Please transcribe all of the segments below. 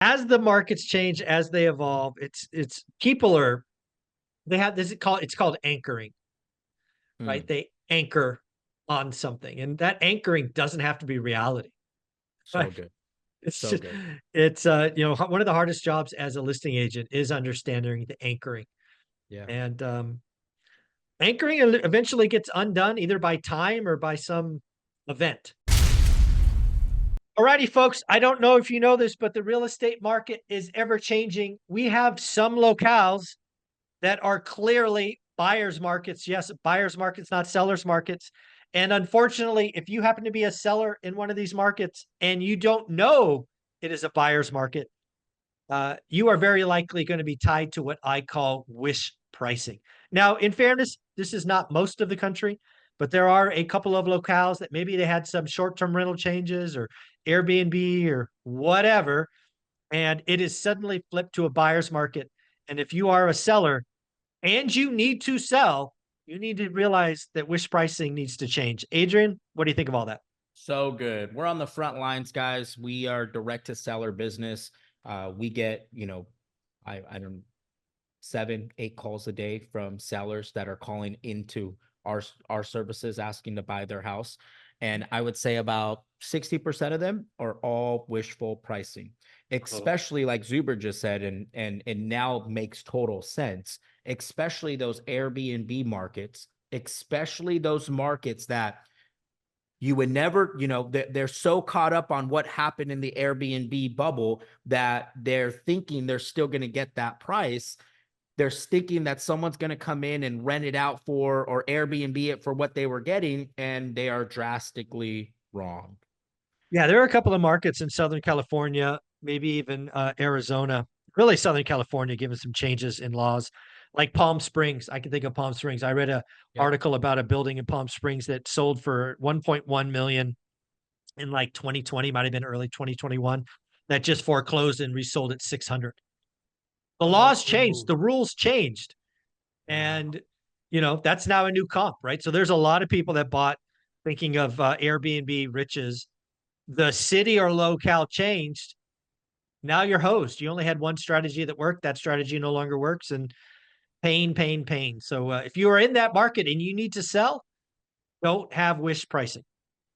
as the markets change, as they evolve, it's people are they have this it's called anchoring, right? Mm, They anchor on something, and that anchoring doesn't have to be reality, so right? good. It's So just good. it's one of the hardest jobs as a listing agent is understanding the anchoring. Yeah. And anchoring eventually gets undone either by time or by some event. Alrighty, folks. I don't know if you know this, but the real estate market is ever changing. We have some locales that are clearly buyers markets. Yes, buyers markets, not sellers markets. And unfortunately, if you happen to be a seller in one of these markets and you don't know it is a buyer's market, you are very likely going to be tied to what I call wish pricing. Now, in fairness, this is not most of the country, but there are a couple of locales that maybe they had some short-term rental changes or Airbnb or whatever, and it is suddenly flipped to a buyer's market. And if you are a seller and you need to sell, you need to realize that wish pricing needs to change. Adrian, what do you think of all that? So good. We're on the front lines, guys. We are direct to seller business. We get, I don't 7, 8 calls a day from sellers that are calling into our services asking to buy their house. And I would say about 60% of them are all wishful pricing, Oh, especially like Zuber just said, and now makes total sense, especially those Airbnb markets, especially those markets that you would never, they're so caught up on what happened in the Airbnb bubble that they're thinking they're still going to get that price. They're thinking that someone's going to come in and rent it out for or Airbnb it for what they were getting, and they are drastically wrong. yeah, there are a couple of markets in Southern California, maybe even Arizona, really Southern California, given some changes in laws, like Palm Springs. I can think of Palm Springs. I read a Yep. article about a building in Palm Springs that sold for 1.1 million in like 2020, might have been early 2021, that just foreclosed and resold at 600. The laws changed, Oh, the rules changed, wow. and that's now a new comp, right? So there's a lot of people that bought thinking of Airbnb riches. The city or locale changed. Now you're host. You only had one strategy that worked. That strategy no longer works, and pain, pain, pain. So if you are in that market and you need to sell, don't have wish pricing.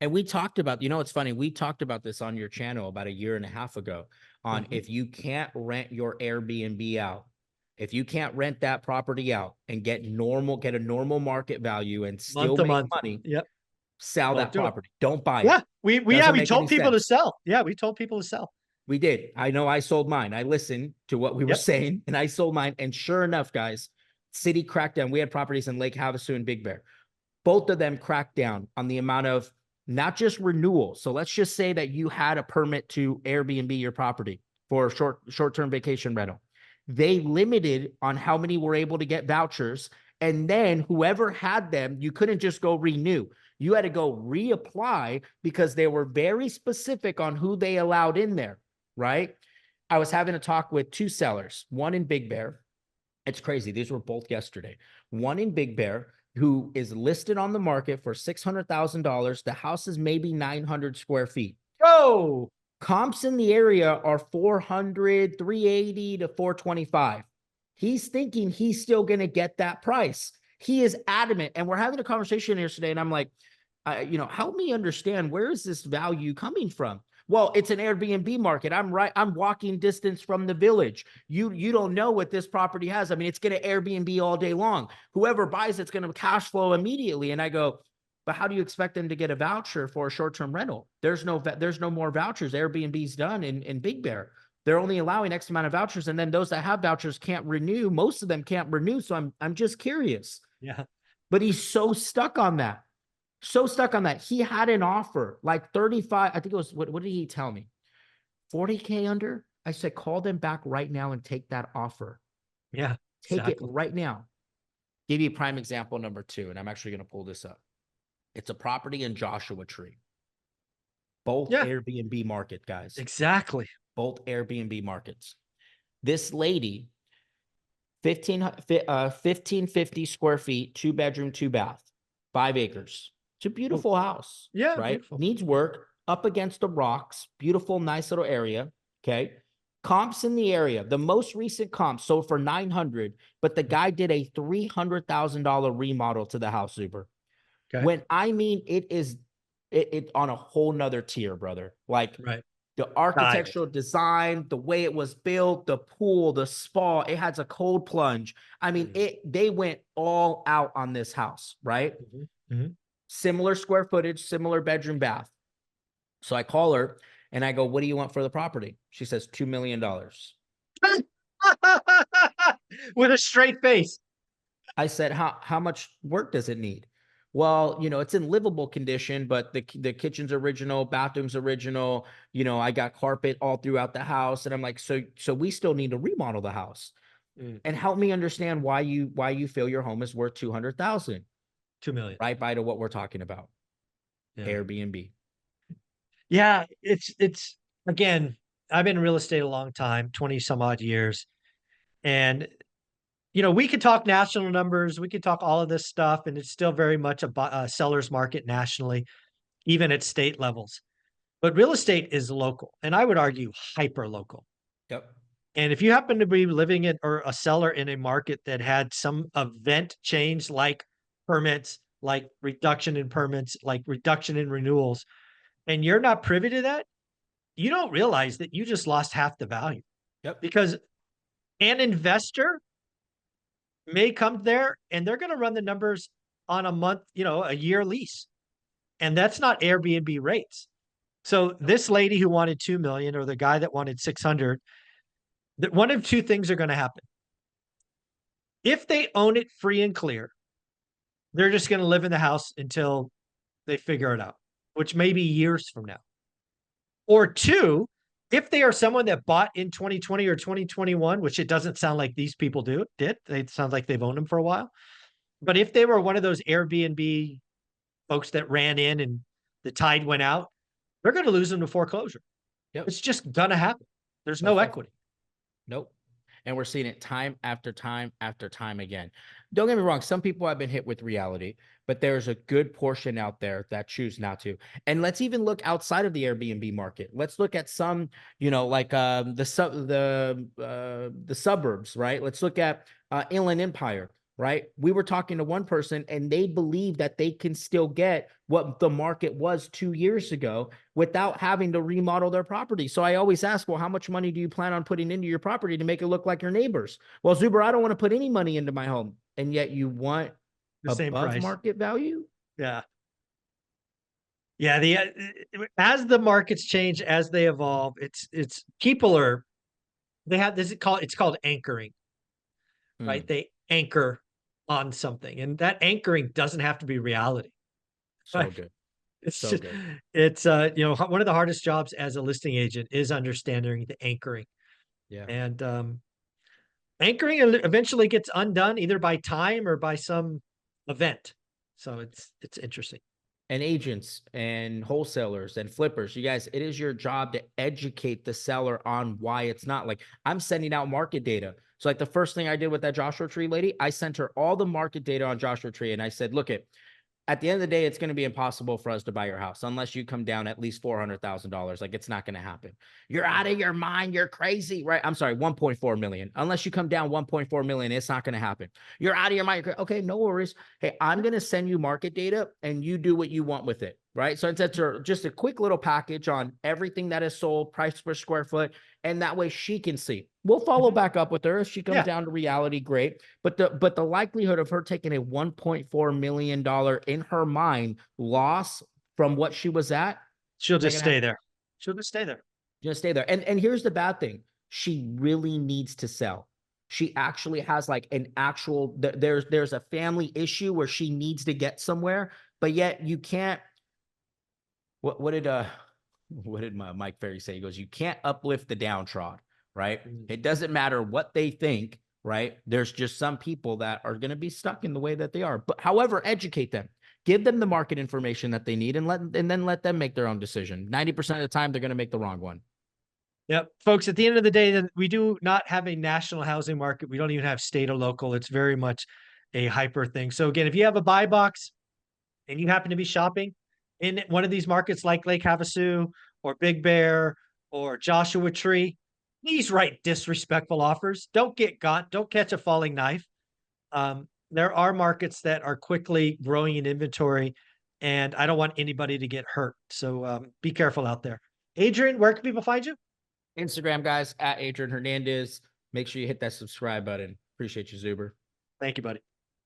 And we talked about, it's funny, we talked about this on your channel about a year and a half ago on Mhm. if you can't rent your Airbnb out, if you can't rent that property out and get a normal market value and still Month to make month. money, Yep. sell Don't that do it. property. Don't buy Yeah. it. Doesn't We make any told people to sense. sell. Yeah, we told people to sell. We did. I know I sold mine. I listened to what we were Yep. saying and I sold mine. And sure enough, guys, city cracked down. We had properties in Lake Havasu and Big Bear. Both of them cracked down on the amount of not just renewal. So let's just say that you had a permit to Airbnb your property for a short-term vacation rental. They limited on how many were able to get vouchers. And then whoever had them, you couldn't just go renew. You had to go reapply because they were very specific on who they allowed in there, right? I was having a talk with 2 sellers, one in Big Bear. It's crazy. These were both yesterday. One in Big Bear, who is listed on the market for $600,000. The house is maybe 900 square feet. Go. Comps in the area are 400, 380 to 425. He's thinking he's still going to get that price. He is adamant. And we're having a conversation yesterday, and I'm like, help me understand, where is this value coming from? Well, it's an Airbnb market. I'm walking distance from the village. You don't know what this property has. I mean, it's going to Airbnb all day long. Whoever buys it's going to cash flow immediately. And I go, but how do you expect them to get a voucher for a short-term rental? There's no more vouchers. Airbnb's done in Big Bear. They're only allowing X amount of vouchers, and then those that have vouchers can't renew. Most of them can't renew. So I'm just curious. Yeah. But he's so stuck on that. So stuck on that. He had an offer like 35. I think it was, what did he tell me? 40K under. I said, call them back right now and take that offer. Yeah. Take it Exactly. right now. Give you a prime example number 2, and I'm actually going to pull this up. It's a property in Joshua Tree. Both Yeah. Airbnb market, guys. Exactly. Both Airbnb markets. This lady, 1550 square feet, 2 bedroom, 2 bath, 5 acres. It's a Oh, beautiful house, yeah. right? Beautiful. Needs work, up against the rocks. Beautiful, nice little area. Okay. Comps in the area, the most recent comp sold for 900, but the guy did a $300,000 remodel to the house, Zuber. Okay. When I mean it on a whole nother tier, brother. Like Right. the Dialed. architectural design, the way it was built, the pool, the spa, it has a cold plunge. I mean, they went all out on this house, right? Similar square footage, similar bedroom, bath. So I call her and I go, what do you want for the property? She says $2 million. With a straight face. I said, how much work does it need? Well, it's in livable condition, but the kitchen's original, bathroom's original. I got carpet all throughout the house. And I'm like, so we still need to remodel the house. And help me understand why you feel your home is worth 200,000. 2 million. Right by to what we're talking about. Yeah. Airbnb. Yeah, it's again, I've been in real estate a long time, 20 some odd years. And we could talk national numbers, we could talk all of this stuff, and it's still very much a seller's market nationally, even at state levels. But real estate is local, and I would argue hyper local. Yep. And if you happen to be living in or a seller in a market that had some event change, like permits, like reduction in permits, like reduction in renewals, and you're not privy to that, you don't realize that you just lost half the value. Yep. Because an investor may come there and they're going to run the numbers on a month, a year lease. And that's not Airbnb rates. So this lady who wanted 2 million or the guy that wanted 600, that one of two things are going to happen. If they own it free and clear, they're just going to live in the house until they figure it out, which may be years from now. Or two, if they are someone that bought in 2020 or 2021, which it doesn't sound like these people did, it sounds like they've owned them for a while. But if they were one of those Airbnb folks that ran in and the tide went out, they're going to lose them to foreclosure. Yep. It's just going to happen. There's no equity. Nope. And we're seeing it time after time after time again. Don't get me wrong. Some people have been hit with reality, but there's a good portion out there that choose not to. And let's even look outside of the Airbnb market. Let's look at some, like the suburbs, right? Let's look at Inland Empire. Right. We were talking to one person and they believe that they can still get what the market was 2 years ago without having to remodel their property. So I always ask, well, how much money do you plan on putting into your property to make it look like your neighbors? Well, Zuber, I don't want to put any money into my home. And yet you want the same above price. Market value? Yeah. Yeah. As the markets change, as they evolve, it's people they have this it's called anchoring, right? They anchor on something, and that anchoring doesn't have to be reality. So right? good. It's so just, good. it's one of the hardest jobs as a listing agent is understanding the anchoring. Yeah. And anchoring eventually gets undone either by time or by some event. So it's interesting. And agents and wholesalers and flippers, you guys, it is your job to educate the seller on why it's not. Like, I'm sending out market data. So like the first thing I did with that Joshua Tree lady, I sent her all the market data on Joshua Tree. And I said, look, at the end of the day, it's going to be impossible for us to buy your house unless you come down at least $400,000. Like, it's not going to happen. You're out of your mind. You're crazy, right? I'm sorry, 1.4 million. Unless you come down 1.4 million, it's not going to happen. You're out of your mind. Okay, no worries. Hey, I'm going to send you market data and you do what you want with it, right? So it's just a quick little package on everything that is sold, price per square foot, and that way she can see. We'll follow back up with her if she comes down to reality. Great, but the likelihood of her taking a $1.4 million in her mind loss from what she was at, she'll just stay there. She'll just stay there. Just stay there. And here's the bad thing: she really needs to sell. She actually has like an actual. There's a family issue where she needs to get somewhere, but yet you can't. What did Mike Ferry say? He goes, you can't uplift the downtrodden. Right? It doesn't matter what they think, right? There's just some people that are going to be stuck in the way that they are. But however, educate them, give them the market information that they need, and then let them make their own decision. 90% of the time, they're going to make the wrong one. Yep. Folks, at the end of the day, we do not have a national housing market. We don't even have state or local. It's very much a hyper thing. So again, if you have a buy box and you happen to be shopping in one of these markets like Lake Havasu or Big Bear or Joshua Tree, please write disrespectful offers. Don't get got. Don't catch a falling knife. There are markets that are quickly growing in inventory, and I don't want anybody to get hurt. So be careful out there. Adrian, where can people find you? Instagram, guys, at Adrian Hernandez. Make sure you hit that subscribe button. Appreciate you, Zuber. Thank you, buddy.